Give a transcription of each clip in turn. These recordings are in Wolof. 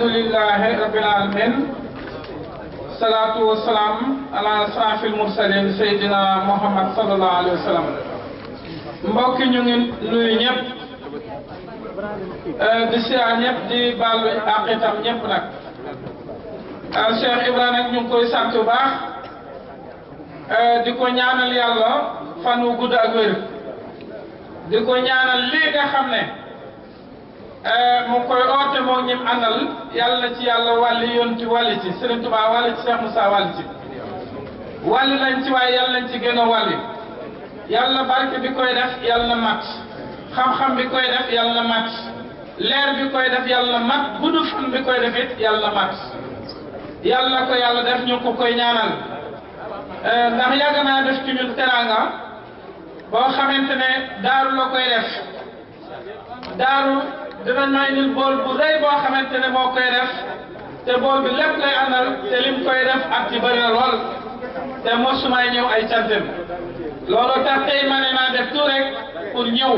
alhamdulillahi rabbil alamin salatu wassalam ala asrafil mursalin sayyidina Muhammad sallallahu alayhi wa sallam. mbokk ñu ngi nuyu ñëpp di siyaar ñëpp di baalu àq itam ñëpp nag. Cheikh Ibrahima nag ñu ngi koy sant bu baax di ko ñaanal yàlla fan wu gudd ak wér di ko ñaanal lii nga xam ne mu ngi koy oote moom ñim àndal yàlla ci yàlla wàlli yonti wàlli ci Serigne Touba wàlli ci Cheikh Moussa wàlli ci wàlli lañ ci waaye yàlla lañ ci gën a wàlli yàlla barke bi koy def yàlla na mat xam-xam bi koy def yàlla na mat leer bi koy def yàlla na mat gudd fan bi koy def it yàlla na mat yàlla ko yàlla def ñu ko koy ñaanal ndax yàgg naa def ci ñun teraanga boo xamante ne daaru la koy def daaru dinañ may nil bool bu rëy boo xamante ne moo koy def te bool bi lépp lay àndal te lim koy def at yi bëri na lool te mosumay ñëw ay cantem loolu tax tey ma ne naa def tout rek pour ñëw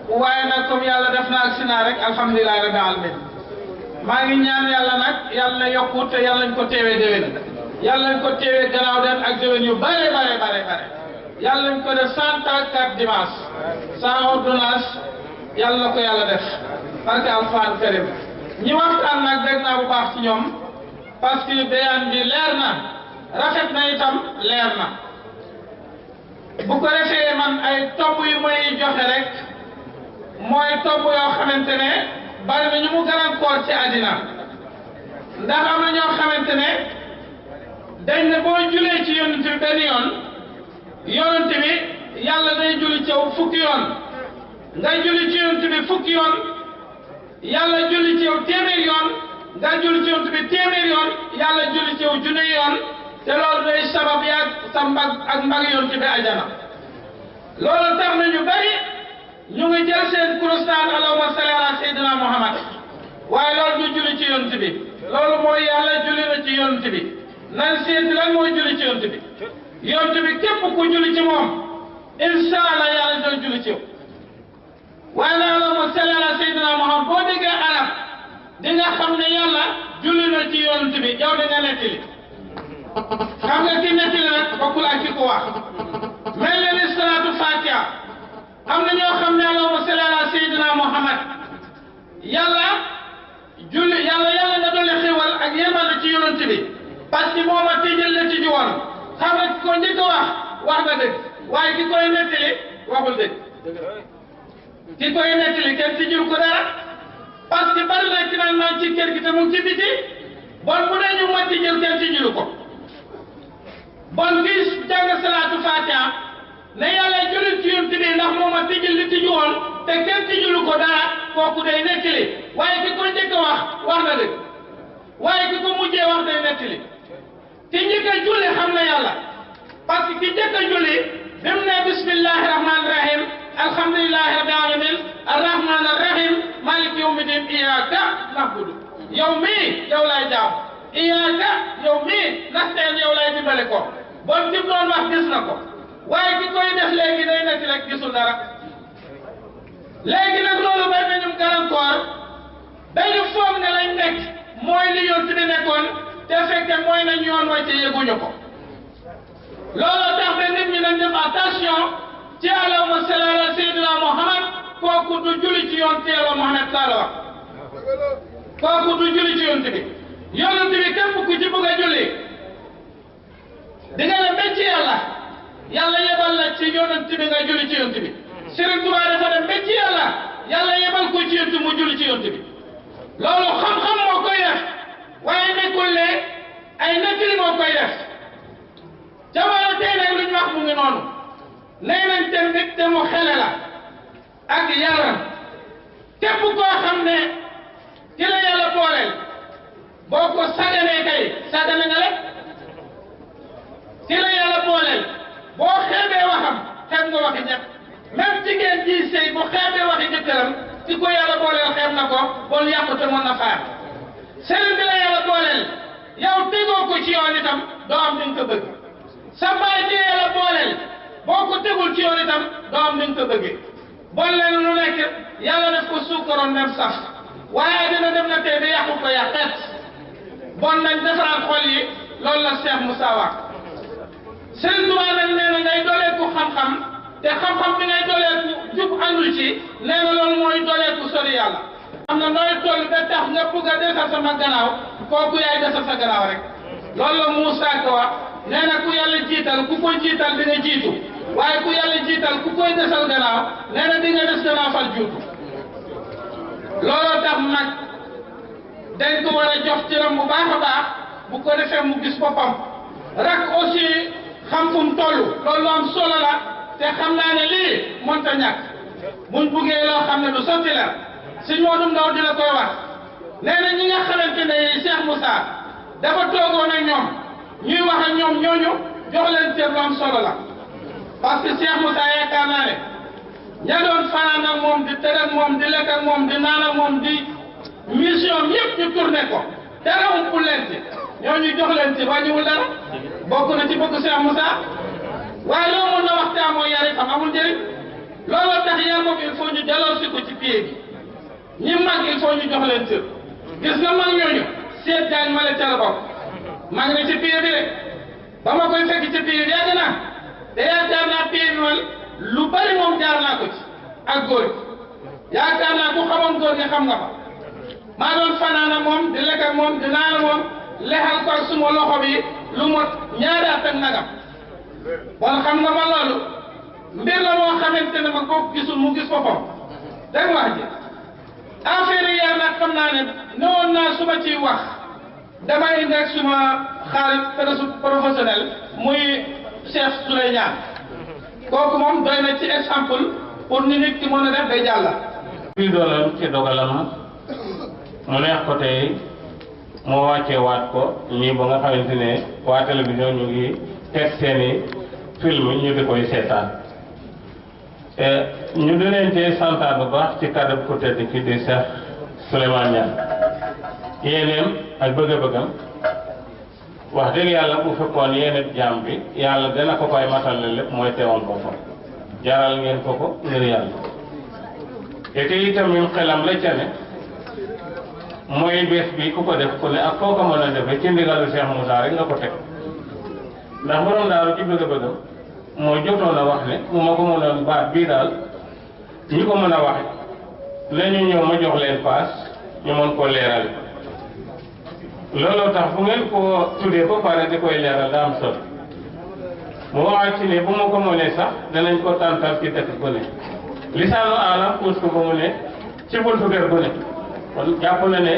waaye nag comme yàlla def na ak si naa rek alhamdulilah rabbil alamin maa ngi ñaan yàlla nag yàlla na yokku te yàlla nañ ko teewee déwén yàlla nañ ko teewee gannaaw den ak déwén yu bare yàlla nañ ko def 104 dimanche sans ordonnance yàlla na ko yàlla def barke alxuraan karim ñi waxtaan nag dégg naa bu baax ci ñoom parce que bayaan bi leer na rafet na itam leer na bu ko defee man ay tomb yu may joxe rek mooy tomb yoo xamante ne bari na ñu mu gàllankoor ci àddina ndax am na ñoo xamante ne dañ ne boo julee ci yonent bi benn yoon yonent bi yàlla day julli ci yow fukki yoon nga julli ci yonent bi fukki yoon yàlla julli ci yow téeméer yoon nga julli ci yonent bi téeméer yoon yàlla julli ci yow junne yoon te loolu day sabab yaag sa mbag ak mbag yonent bi ajana loolu tax na ñu bari ñu ngi jël seen kurus naan allahumma salli ala sayyidina Muhammad waaye loolu du julli ci yonent bi loolu mooy yàlla julli na ci yonent bi nan seeti lan mooy julli ci yonent bi yonent bi képp ku julli ci moom incha allah yàlla doon julli ci yow waaye nag allahumma salli ala sayyidina Muhammad boo déggee arab di nga xam ne yàlla julli na ci yonent bi yow da nga nettali xam nga ki nettali nag bokkul ak ki ko wax mel na ni salaatu fatiha am na ñoo xam ne allahumma salli ala sayyidina Muhammad yàlla julli yàlla nga dolli xéwal ak yéemal ci yonent bi parce que moom a tijjal la ci jiwoon xam nga ki ko njëkk a wax na dëgg waaye ki koy nettali waxul dëgg ki koy nettali kenn tijjul ko dara parce que bari na ci naan maa ci kër gi te mu ngi ci biti bon bu dee ñu ma tijjal kenn tijjulu ko bon gis jàng salaatu fatiha ne yàlla julli ci yonent bi ndax moom a tijjal li tijju woon te kenn tijjulu ko dara kooku day nettali waaye ki ko njëkk a wax na dëgg waaye ki ko mujjee wax day nettali ki njëkk a julli xam na yàlla parce que ki njëkk a julli bi mu ne bismillahi rahmani rahim alhamdulillahi rabbil alamin arrahmani arrahim malik yawmi din iyyaka na'budu yow mii yow lay jaam iyyaka yow mii nasteen yow lay dimbale ko bon kim doon wax gis na ko waaye ki koy def léegi day nekk rek gisul dara léegi nag loolu bay nañu gàllankoor dañu foog ne lañ nekk mooy li yonent bi nekkoon te fekke mooy nañ yoon wàcce yëguñu ko loolu tax ba nit ñi nañ def attention ci allahumma salli ala sayyidina Muhammad kooku du julli ci yoon teelo Muhammad laa la wax kooku du julli ci yonent bi yonent bi képp ku ci bëgg a julli di nga dem ba ci yàlla yebal la ci yonent bi nga julli ci yonent bi Serigne Touba dafa dem ba ci yàlla yebal ko ci yonent mu julli ci yonent bi loolu xam-xam moo koy def waaye nekkul ne ay nettali moo koy def jamono tey nag lu ñu wax mu ngi noonu nee nañ te nit te mu xele la ak yaram képp koo xam ne ki la yàlla booleel boo ko saganee kay sagane nga la ki la yàlla booleel boo xeebee waxam xeeb nga waxi ñëpp même jigéen ji sëy bu xeebee waxi jëkkëram ki ko yàlla booleel xeeb na ko bon yàqute mën na faar sëriñ bi la yàlla booleel yow tegoo ko ci yoon itam doo am di nga ko bëgg sa baay ji yàlla booleel boo ko tegul ci yoon itam doo am di nga ko bëgg bon leen lu nekk yàlla def ko suukaroon même saf waaye dina dem na tey ba yàqu ko yàqet bon nañ defaraat xol yi loolu la Cheikh Moussa wax Sëriñ Tuubaa nag nee na ngay dooleeku xam-xam te xam-xam bi ngay dooleeku jub àndul ci nee na loolu mooy dooleeku sori yàlla am na nooy toll ba tax nga bëgg a desal sama gannaaw kooku yaay desal sa gannaaw rek loolu la Moussa ko wax nee na ku yàlla jiital ku koy jiital di nga jiitu waaye ku yàlla jiital ku koy desal gannaaw nee na di nga des gannaaw fal juutu looloo tax nag dañ ko war a jox cëram bu baax a baax bu ko defee mu gis boppam rak aussi xam fu mu toll loolu am solo la te xam naa ne lii mënta ñàkk buñ buggee loo xam ne du sotti la Sëñ Modou Ndaw dina koy wax nee na ñi nga xamante ne Cheikh Moussa dafa toogoon ak ñoom ñuy wax ak ñoom ñooñu jox leen cër lu am solo la parce que Cheikh Moussa yaakaar naa ne ña doon fanaan ak moom di tëdd ak moom di lekk ak moom di naan ak moom di mission yëpp ñu tourné ko dara umpul leen ci ñooñu jox leen ci wàññiwul dara bokk na ci bëgg Cheikh Moussa waaye loo mën na waxtaan mooy yar xam amul njëriñ looloo tax yar moom il faut ñu delloosi ko ci pied bi ñi mag il faut ñu jox leen cër gis nga mag ñooñu seet jaañ ma la ca la bokk mag na ci pied bi rek ba ma koy fekk ci pied bi yàgg naa te yaakaar naa pied bi man lu bari moom jaar naa ko ci ak góor gi yaakaar naa ku xamoon góor gi xam nga fa maa doon fanaan ak moom di lekk ak moom di naan ak moom lexal ko ak suma loxo bi lu mot ñaari at ak nagam bon xam nga ma loolu mbir la moo xamante ne ma kooku gisul mu gis boppam dégg wax ji affaire yi yar nag xam naa ne newoon naa su ma ciy wax damay indi ak suma xaalis professionnel muy Cheikh Souleymane kooku moom doy na ci exemple pour ni nit ki mën a def day jàlla fii doolam ci dogalam mu neex ko tey moo wàccee waat ko nii ba nga xamante ne waa télévision ñu ngi teg seeni film ñu di koy seetaan ñu di leen cee santaat bu baax ci kàddu ku tedd ki di Cheikh Souleymane Niane yéeneem ak bëgg-bëggam wax dëgg yàlla bu fekkoon yéene jaam bi yàlla dana ko koy matale lépp mooy teewoon boppam jaral ngeen ko ko ngir yàlla te itam ñun xelam la ca ne mooy bés bi ku ko def ku ne ak foo ko mën a defee ci ndigalu Cheikh Moussa rek nga ko teg ndax borom daaru ci bëgg-bëggam moo jotoon a wax ne mu ma ko mënoon baat bii daal ñi ko mën a waxe nañu ñëw ma jox leen paas ñu mën ko leeral looloo tax bu ngeen ko tuddee ba pare di koy leeral daa am solo mu waxaat ci ne bu ma ko mënee sax danañ ko tàntal ci dëkk bu ne lisaanu alam puus ko ba mu ne ci buntu kër bu ne kon jàpp na ne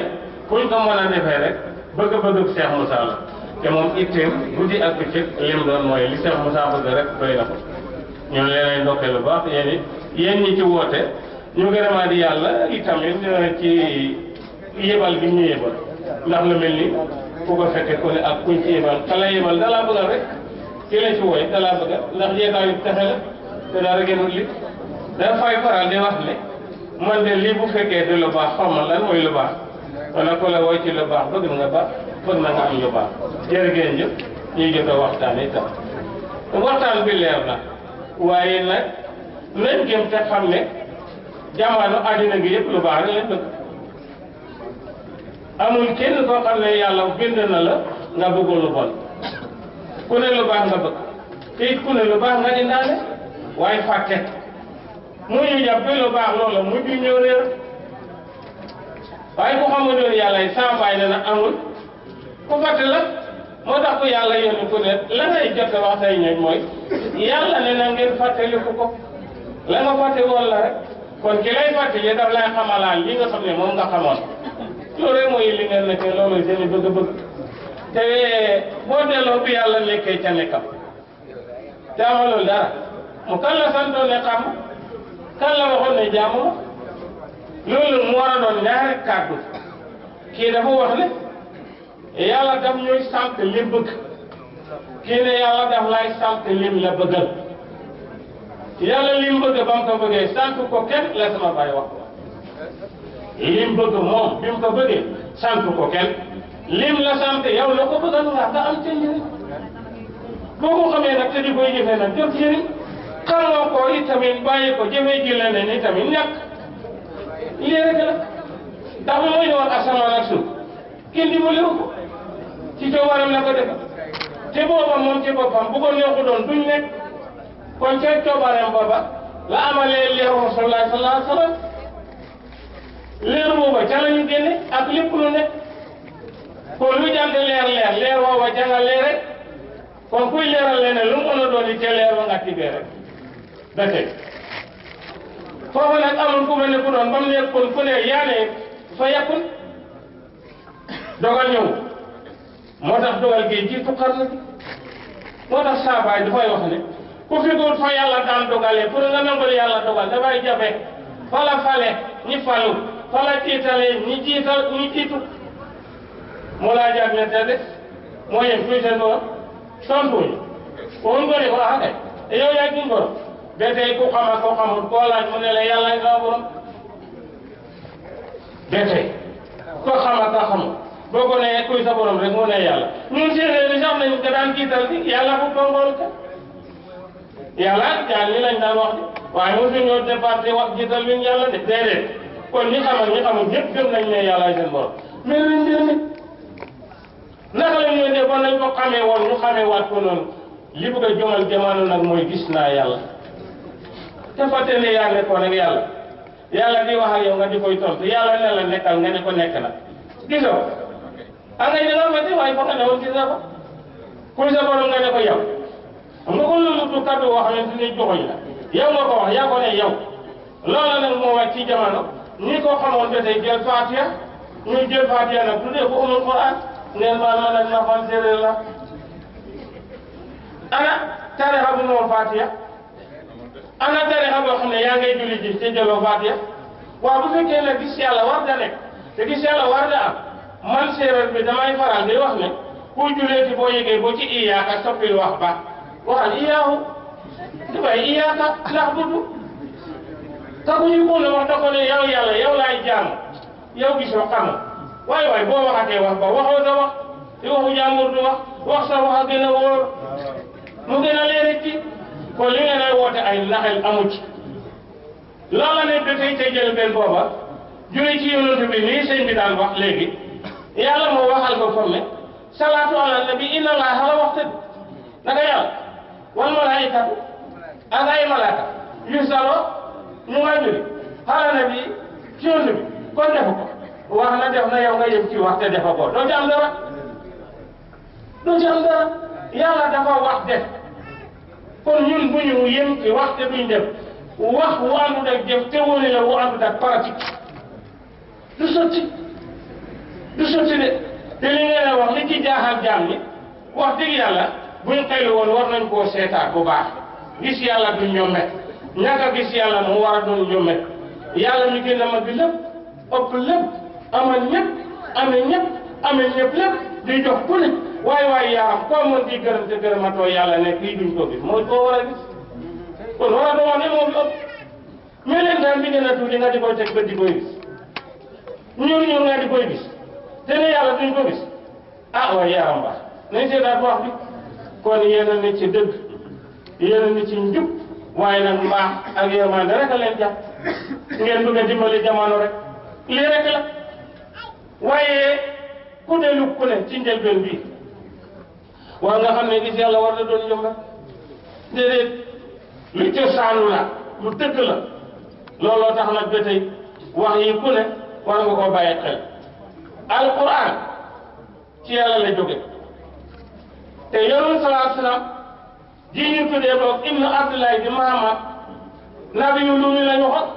kuñ ko mën a defee rek bëgg-bëgg Cheikh Moussa la te moom itteem guddi ak bëccëg lim doon mooy li Cheikh Moussa bëgg rek doy na ko ñun leenay ndokkee lu baax yéen ñi ci woote ñu gërëmaa di yàlla itamit ci yebal bi ñu yebal ndax lu mel ni ku ko fekke ku ne ak kuñ ci yebal kala yebal dalaa bëggal rek ki la ci wooy dalaa bëggal ndax jeetaayu texe la te dara gënul li da fay faral di wax ne man de lii bu fekkee di lu baax xaw ma lan mooy lu baax kon nag ku la wooy ci lu baax bëgg nga baax bëgg na nga am lu baax jërëgéen jëf ñuy jot a waxtaan itam waxtaan bi leer na waaye nag nañ gëm te xam ne jamono àddina gi yëpp lu baax rek lañ bëgg amul kenn koo xam ne yàlla bind na la nga bëggul lu bon ku ne lu baax nga bëgg te it ku ne lu baax nga indaale waaye fàtte mu ñu jàpp lu baax loolu mujj ñëw réer waaye ku xamul woon yàlla yi saa baay dana amul ku fàtte la moo tax ku yàlla yónni ku ne la ngay jot a wax say ñooñ mooy yàlla ne na ngeen fàttaliku ko la nga fàtte woon la rek kon ki lay fàttali daf lay xamalaan li nga xam ne moom nga xamoon loolu rek mooy li ngeen nekkee loolu seen i bëgg-bëgg te boo delloo bi yàlla nekkee ca nekkam te amalul dara mu kan la santoon ne xam kan la waxoon ne jaamu loolu mu war a doon ñaari kàddu kii dafa wax ne yàlla daf ñuy sant lim bëgg kii ne yàlla daf lay sant lim la bëggal yàlla lim bëgg ba mu ko bëggee sant ko kenn la sama baay wax lim bëgg moom bi mu ko bëggee sant ko kenn lim la sant yow la ko bëggal nga am ca njëriñ boo ko xamee nag te di koy jëfee nag jot njëriñ xamoo ko itamit bàyyi ko jëfee ji leneen itamit ñàkk lii rek la ndax bi muy woon asamaan ak suuf kenn dimbaliwu ko ci coobaram la ko def te booba moom ci boppam bu ko neexu doon duñ nekk kon ca coobaram booba la amalee leeru Rasulullah sallallahu alayhi wa sallam leer booba ca la ñu génne ak lépp lu nekk kon lu jant leer booba ca nga leer rek kon kuy leeral leneen lu mu mën a doon di ca leer ba nga tibbee rek ba tey foofu nag amul ku mel ne ku doon ba mu nekkoon ku ne yaa ne fa yàkkul dogal ñëw moo tax dogal gi jiitu xarnu bi moo tax saabaay dafay wax ne ku fi góor fa yàlla daan dogalee pour nga nangul yàlla dogal dafay jafe fa la fale ñi falu fa la tiitalee ñi jiitu moo laa jaar ñette de moo yem kuy seen borom tontuñu woon ko ne ko ah kay yow yaa ngi borom ba tey ku xam ak koo xamul koo laaj mu ne la yàlla nga borom ba tey koo xam ak koo xamul boo ko nee kuy sa borom rek mu ne yàlla ñun séeréer yi sax nañu ko daan kiital bi yàlla fu tongool ka yàlla jaan li lañ daan wax de waaye mosu ñoo départé wax jiital bi yàlla de déedéet kon ñi xamal ñi xamul ñëpp gëm nañ ne yàlla seen borom mais luñ mbir mi naka la ñuy def ba nañ ko xamee woon ñu xamee waat ko noonu li bëgg a jomal jamono nag mooy gis naa yàlla te fàtte ne yaa nekkoon ak yàlla yàlla di wax ak yow nga di koy tontu yàlla ne la nekkal nga ne ko nekk na gisoo ngay ne la fàtte waaye fa nga ne woon gis na ko kuy sa borom nga ne ko yow xam nga ko loolu du kaddu boo xamante ni joxoñ la yow nga ko wax yaa ko ne yow loola nag moo wàcc ci jamono ñi ko xamoon ba tey jël Fatiha ñu jël Fatiha nag tuddee ko umul Quran neen baal ma nag ma fan séeréer la ana tarixa bu moom Fatiha ana tarixa boo xam ne yaa ngay julli ji te jëloo Fatiha waaw bu fekkee nag gis yàlla war da nekk te gis yàlla war da am man séeréer bi damay faral di wax ne kuy jullee ci boo yegee boo ci iyaaka soppil wax ba waxal iyaahu dafay iyaaka ndax buddu taguñu ko ne wax da ko ne yow yàlla yow laay jaamu yow gisoo xamu waaye waaye boo waxatee wax ba waxoo sa wax te waxu jàmbur du wax sa wax a gën a wóor mu gën a leer ci kon li nga ne woote ay naxel amu ci loola ne ba tey te jël benn booba julli ci yonent bi nii sëñ bi daan wax léegi yàlla moo waxal ko comme ne salaatu ala nabi inna allaha la waxte naka yàlla wal malaikatu ak ay malaaka yu salo ñu nga julli ala nabi ci yonent bi kon defu ko wax na def na yow nga yëm ci wax te defa ko doo ci am dara yàlla dafa wax def kon ñun bu ñu yëm ci wax te duñ def wax wu àndut ak jëf te wóone la wu àndut ak pratique du sotti de te li ngeen wax li ci jaaxal jaam ñi wax dëgg yàlla buñ xelu woon war nañ koo seetaat bu baax gis yàlla du ñomet ñàkk a gis yàlla mu war a doon ñomet yàlla mi gën a mag lépp ëpp lépp amal ñëpp amee ñëpp lépp di jox ku ne waaye yaaram koo mën di gërëm te gërëmatoo yàlla ne kii duñ ko gis mooy koo war a gis kon war a doon ne moom ëpp melentaan bi gën a tuuti nga di koy teg ba di koy gis ñuul nga di koy gis te ne yàlla duñ ko gis waaye yaaram baax nañ seetaat wax bi kon yéen a ne ci dëgg yéen a ne ci njub waaye nag mbaax ak yërmande rek a leen jàpp ngeen bëgg a dimbali jamono rek lii rek la waaye ku dellu ku ne ci njëlbeen bi war nga xam ne gis yàlla war na doon yomb déedéet lu cosaanu la lu dëgg la looloo tax nag ba tey wax yi ku ne war nga koo bàyyi xel alquran ci yàlla la jóge te yonent sallallahu alayhi wasallam ji ñu tuddee boog ibnu abdullahi di Muhammad nabi yu lu la ñu xot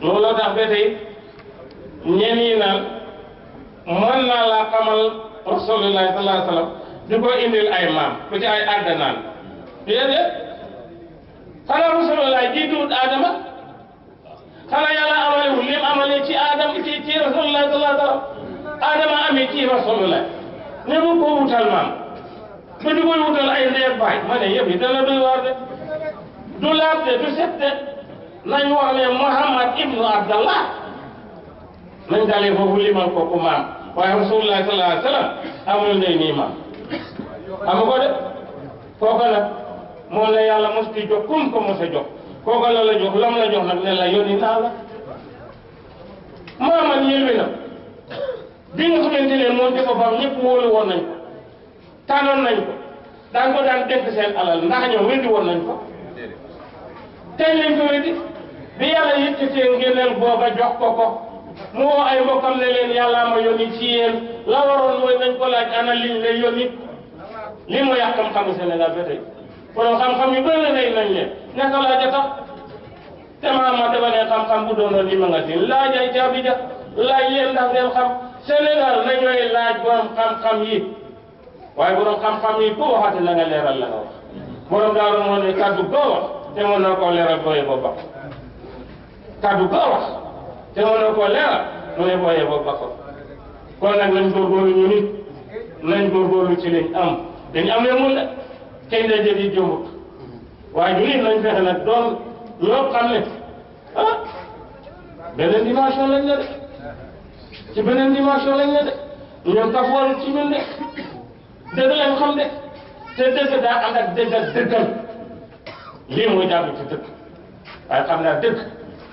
looloo tax ba tey ñenn yi naan mën naa laa xamal rasulullah sallallahu alayhi wasallam di ko indil ay maam ku ci ay adda naan déedéet xanaa rasulullah jiituwut Adama xanaa yàlla amalewul lim amalee ci Adama ci rasulullah sallallahu alayhi wasallam Adama amee ci rasulullah ne bu ko wutal maam ba di koy wutal ay ndey baay ma ne yëpp yi dana doy waar de du laab de du set de nañ wax ne Muhammad ibnu Abdallah nañ dalee foofu limal ko ku maam waaye rasulullah sallallahu alayhi wasallam amul ndey nii maam amu ko de kooka nag moom la yàlla mos di jox kum ko mos a jox kooka la jox lam la jox nag ne la yónni naa la maaman yëlwi na bi nga xamante ne moom ci boppam ñëpp wóolu woon nañ ko tànnoon nañ ko daan ko daan dénk seen alal ndax ñoom weddi woon nañ ko tey lañ ko weddi bi yàlla yëkkatee ngénneel booba jox ko mu woo ay mbokkam ne leen yàllaa ma yónni ci yéen la waroon mooy nañ ko laaj ana liñ lay yónni lii mooy yàq xam-xamu Sénégal ba tey borom xam-xam yu bëri nañ leen naka laaja tax te maama dama ne xam-xam bu doonoon li ma nga sin laaj ay caabi ja laaj leen ndax ngeen xam Sénégal nañooy laaj borom xam-xam yi waaye borom xam-xam yi ku waxati na nga leeral la nga wax borom daaru moo ne kaddu goo wax te mën na koo leeral booyee ba bokk kaddu goo wax te mën na koo leeral mu ne booyee ba bokk kon nag nañ góorgóorlu ñu nit nañ góorgóorlu ci liñ am dañ am ne mun na kenn de jëf yi jombut waaye ñu nit nañ fexe nag doon ñoo xam ne beneen dimension lañ la de ci beneen dimension lañ la de ñoom kafoon ci ñun de dëgg lañ xam de te dëgg daa ànd ak dëgg ak dëggal lii mooy jàpp ci dëgg waaye xam naa dëgg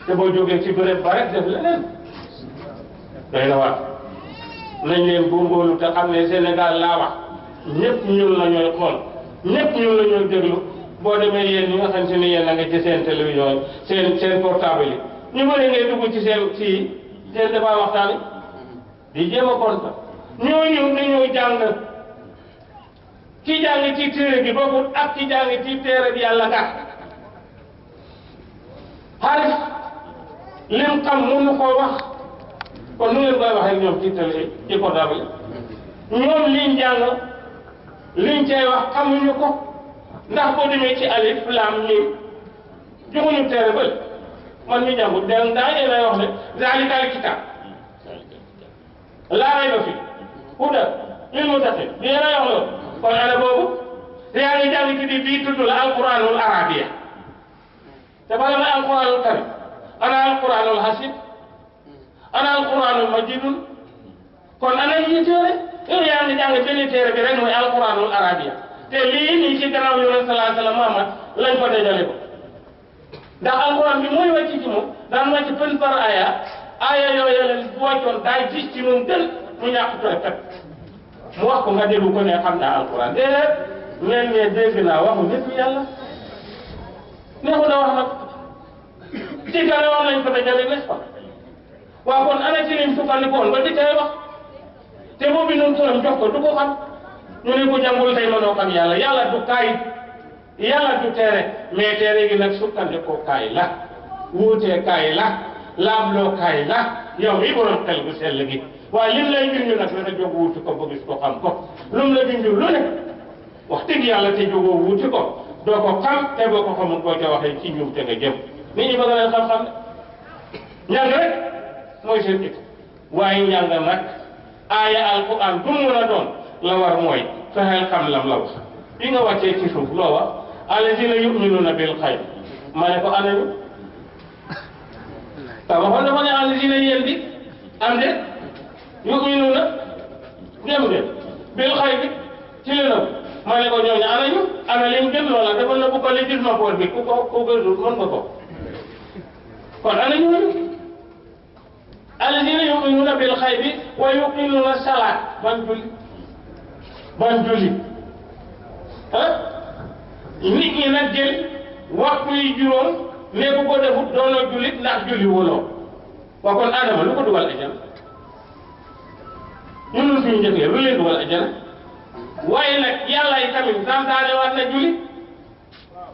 te boo jógee ci béréb ba rek def leneen doy na waat nañ leen góorgóorlu te xam ne Sénégal laa wax ñëpp ñun la ñooy xool ñëpp ñun la ñooy déglu boo demee yéen ñi nga xam ne yéen a nga ci seen télévision seen portable yi ñu bëri ngay dugg ci seen débat waxtaan di jéem a konta ñooñu dañoo jàng ki jàng ci téere bi bokkul ak ki jàng ci téere bi yàlla nga xaalis lim xam mënu koo wax kon nu ngeen koy waxee ñoom ci télé ci portable ñoom liñ jàng liñ cay wax xamuñu ko ndax boo demee ci alif laam miim joxuñu téere bële man mi jàngut dégg daa yéen ay wax ne zaalikal kitaab laa rayba fi hudan lil muttaqiin yéen ay wax loolu kon ana boobu yaa ngi jàng ci bii tudd la alquranul arabiya te bala may alquranul karim ana alquranul hasib ana alquranul majidun kon ana yi téere yow yaa ngi jàng benn téere bi rek mooy alquranul arabiya te lii nii ci gannaaw yonent sallallahu alayhi wa sallam Muhammad lañ ko dajale ko ndax alquran bi mooy wàcc ci moom daan wàcc pen par aya yooyu leen bu wàccoon daay gis ci moom gën mu ñàkk koy fekk mu wax ko nga déglu ko ne xam naa alquran déedéet ngeen ne dégg naa waxu nit yàlla neexu na wax nag ci gannaaw lañ ko dajale n'est-ce pas waaw kon ana ci liñ sukkandikoon ba di tey wax te boobu noonu turam jox ko du ko xam ñu ne ko jàngul tey mënoo xam yàlla yàlla du kaay yàlla du tere mais tere gi nag sukkandikoo kaay la wuutee kaay la laabloo kaay la yow mi borom xel bu sell gi waaye lim lay junj nag dana jóg wuuti ko ba gis ko xam ko lum la junj lu ne wax dëgg yàlla te jógoo wuuti ko doo ko xam te boo ko xamul koo ca waxee ci ñoom te nga jëm nit ñi bëgg leen xam-xam njàng rek mooy seen it waaye njàng nag aaya alquran bu mu mën a doon la war mooy fexeel xam lam la wax bi nga wàccee ci suuf loo wax allazina yu'minuna bil xayb ma ne ko anañu te waxoon dafa ne allazina yéen di am de yu'minuna dem de bil xayb ci li nëb ma ne ko ñooñu anañu ana leen gën loola dafa na bu ko li gis ma poor bi ku ko gësul mën nga ko kon anañu allazina yu'minuna bil xaybi wa yuqimuna salaat ban julli nit ñi nag jël waxtu yi juróom ne bu ko defut doonoo jullit ndax julli wuloo wa kon Adama lu ko dugal ajana ñun suñu njëkkee lu leen dugal ajana waaye nag yàlla yi tamit santaane waat na julli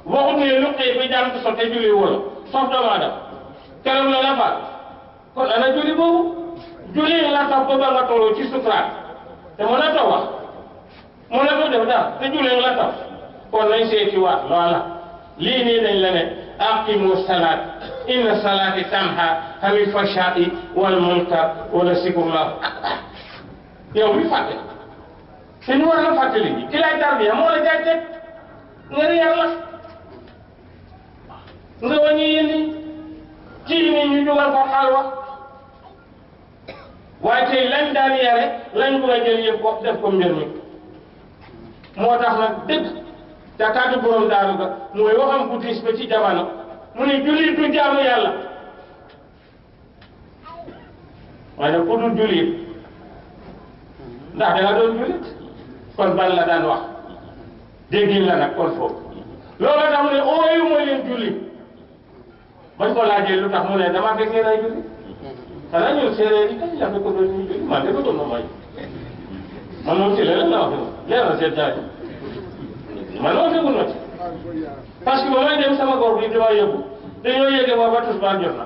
waxut ne lu xëy ba jàmm sotte julli wuloo sof doomu Adama keroog la la faat kon ana julli boobu julli la tax ba nga tolloo ci sukuraat te mën a taw wax mën a ko def daal te julli la tax kon nañ seeti waat loola lii nii dañ la ne aqimu salaat inna salaati tanha anil fahshaa'i wal munkar wala sikrullah yow mi fàtte te ñu war la fàttali ji ki lay tarbiya moo la jaay teg nga réer la nga wàññi yéen ñi ci ni ñu dugal ko xalwa waaye tey lañ daan yare lañ bëgg a jël yëpp ko def ko mbir mi moo tax nag dëgg te kàddu borom daaru ga mooy waxam bu tiis ba ci jamono mu ne jullit du jaamu yàlla waaye nag ku dul jullit ndax da nga doon jullit kon ban la daan wax déggin la nag kon foofu loolu tax mu ne ooyu mooy leen jullit bañ ko laajee lu tax mu ne dama fekk ngeen ay jullit xanaa ñun séeréer yi kañ la fekk doon ñuy jullit man de ko doon ma may man moom ci leneen la wax leer na seet jaay man moom fekkul ma ci parce que ba may dem sama góor bi dama yóbbu dañoo yéege ba tisbaar jot na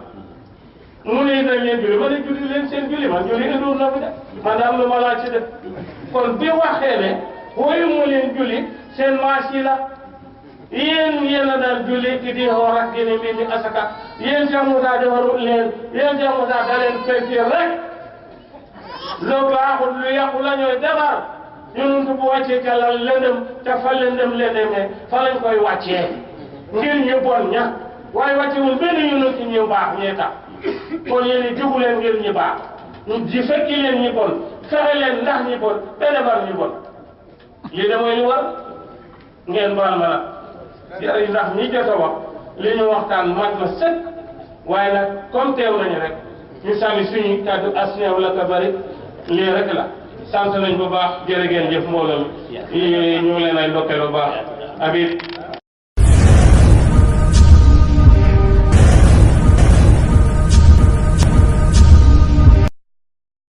mu ne nañ leen julli ma ne julli leen seen julli man julli indiwul na fi de man daa am lu ma laaj ci def kon bi waxee ne wooyu mu leen julli seen maas yi la yéen a daan julli ki di xoor ak génne mbir mi asaka yéen Cheikh Moussa defarul leen yéen Cheikh Moussa da leen peinture rek lu baaxul lu yàqu la ñooy defar ñun bu wàccee ca la lëndëm ca fa lëndëmee fa lañ koy wàccee ngir ñu bon ña waaye wàccewul benn yoon ci ñu baax ñee tax kon yéen i jugu leen ngir ñu baax di fekki leen ñi bon fexe leen ndax ñi bon ba defar ñu bon lii de mooy lu war ngeen baal ma nag jërëjëf ndax ñi jot a wax li ñu waxtaan mat na sëkk waaye nag comme teew nañu rek ñu sànni suñu kàddu as néew la ka bari lii rek la sant nañ bu baax jërë ngeen jëf mbooloo mi ñu ngi leen ay ndokkeel bu baax Habib